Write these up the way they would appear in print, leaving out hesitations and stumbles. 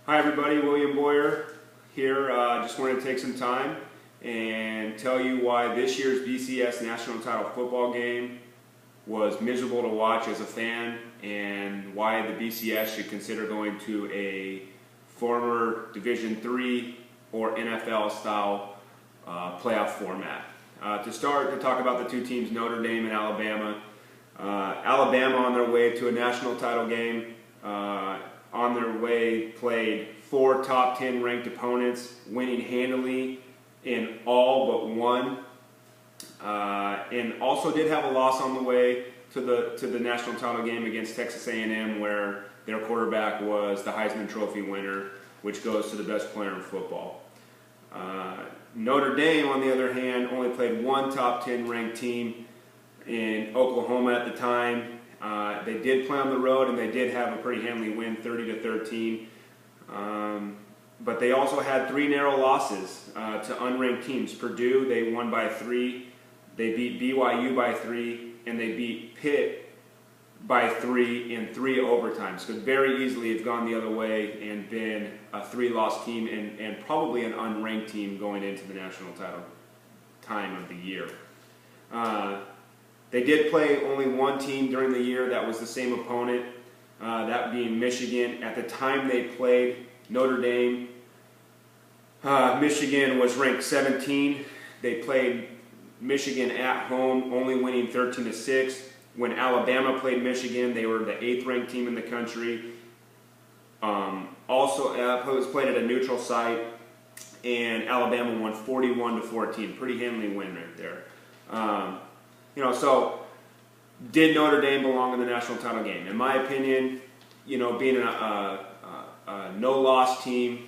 Hi everybody, William Boyer here. Just wanted to take some time and tell you why this year's BCS National Title Football game was miserable to watch as a fan, and why the BCS should consider going to a former Division III or NFL style playoff format. To start, to talk about the two teams, Notre Dame and Alabama. Alabama on their way to a national title game. On their way, played 4 top 10 ranked opponents, winning handily in all but one, and also did have a loss on the way to the national title game against Texas A&M, where their quarterback was the Heisman Trophy winner, which goes to the best player in football. Notre Dame, on the other hand, only played 1 top 10 ranked team in Oklahoma at the time. They did play on the road, and they did have a pretty handily win, 30-13. But they also had 3 narrow losses to unranked teams. Purdue, they won by 3. They beat BYU by 3, and they beat Pitt by 3 in 3 overtimes. Could very easily have gone the other way and been a 3-loss team and probably an unranked team going into the national title time of the year. They did play only 1 team during the year that was the same opponent, that being Michigan. At the time they played Notre Dame, Michigan was ranked 17. They played Michigan at home, only winning 13-6. When Alabama played Michigan, they were the 8th ranked team in the country. Also, it was played at a neutral site, and Alabama won 41-14. Pretty handily win right there. So did Notre Dame belong in the national title game? In my opinion, being a no-loss team,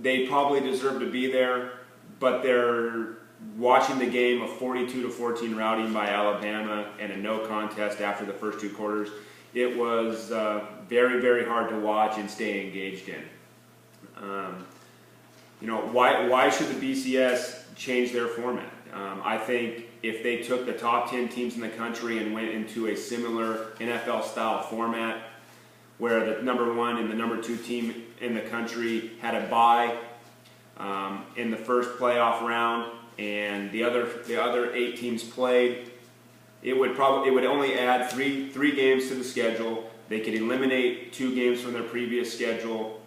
they probably deserve to be there, but they're watching the game, a 42-14 routing by Alabama and a no contest after the first 2 quarters. It was very, very hard to watch and stay engaged in. Why should the BCS change their format? I think if they took the top 10 teams in the country and went into a similar NFL-style format, where the number 1 and the number 2 team in the country had a bye in the first playoff round, and the other 8 teams played, it would only add three games to the schedule. They could eliminate 2 games from their previous schedule,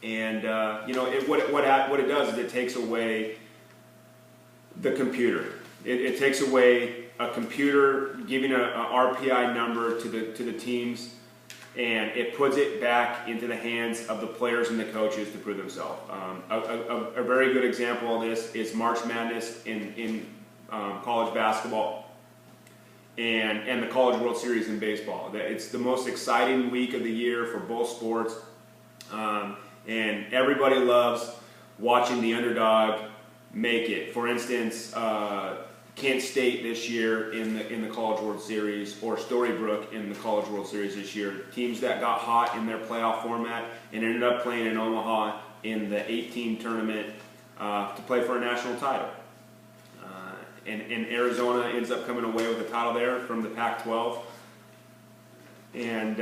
and what it does is it takes away the computer. It takes away a computer giving a RPI number to the teams, and it puts it back into the hands of the players and the coaches to prove themselves. A very good example of this is March Madness in college basketball and the College World Series in baseball. It's the most exciting week of the year for both sports, and everybody loves watching the underdog make it. For instance, Kent State this year in the College World Series, or Storybrooke in the College World Series this year. Teams that got hot in their playoff format and ended up playing in Omaha in the 8-team tournament to play for a national title. And Arizona ends up coming away with a title there from the Pac-12. And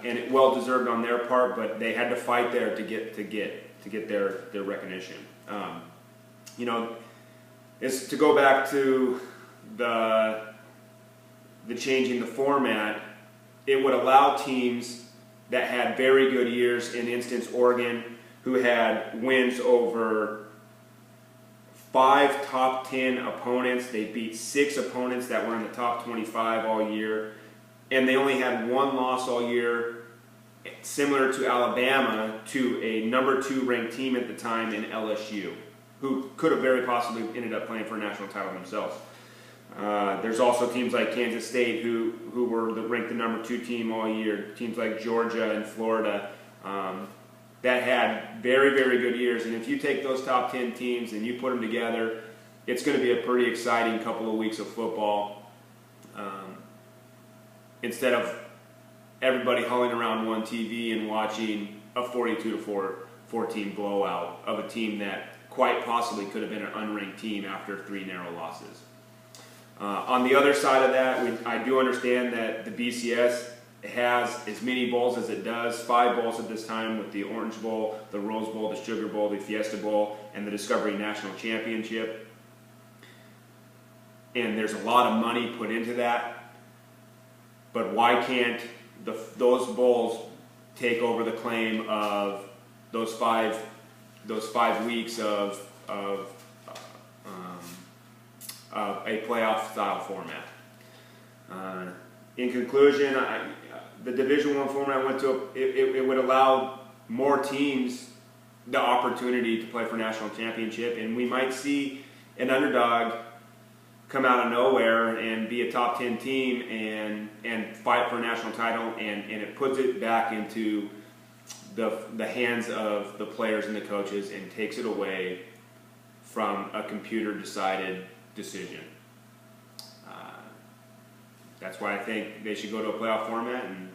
it well deserved on their part, but they had to fight there to get their recognition. Is to go back to the changing the format. It would allow teams that had very good years, in instance Oregon, who had wins over 5 top 10 opponents. They beat 6 opponents that were in the top 25 all year, and they only had 1 loss all year, similar to Alabama, to a number 2 ranked team at the time in LSU, who could have very possibly ended up playing for a national title themselves. There's also teams like Kansas State who were ranked the number 2 team all year. Teams like Georgia and Florida that had very, very good years. And if you take those top 10 teams and you put them together, it's going to be a pretty exciting couple of weeks of football. Instead of everybody hulling around one TV and watching a 42-14 blowout of a team that quite possibly could have been an unranked team after 3 narrow losses. On the other side of that, I do understand that the BCS has as many bowls as it does, 5 bowls at this time with the Orange Bowl, the Rose Bowl, the Sugar Bowl, the Fiesta Bowl, and the Discovery National Championship. And there's a lot of money put into that. But why can't those bowls take over the claim of those five weeks of a playoff style format? In conclusion, the Division I format went to it would allow more teams the opportunity to play for national championship, and we might see an underdog come out of nowhere and be a top 10 team and fight for a national title, and it puts it back into the hands of the players and the coaches and takes it away from a computer decided decision. That's why I think they should go to a playoff format, and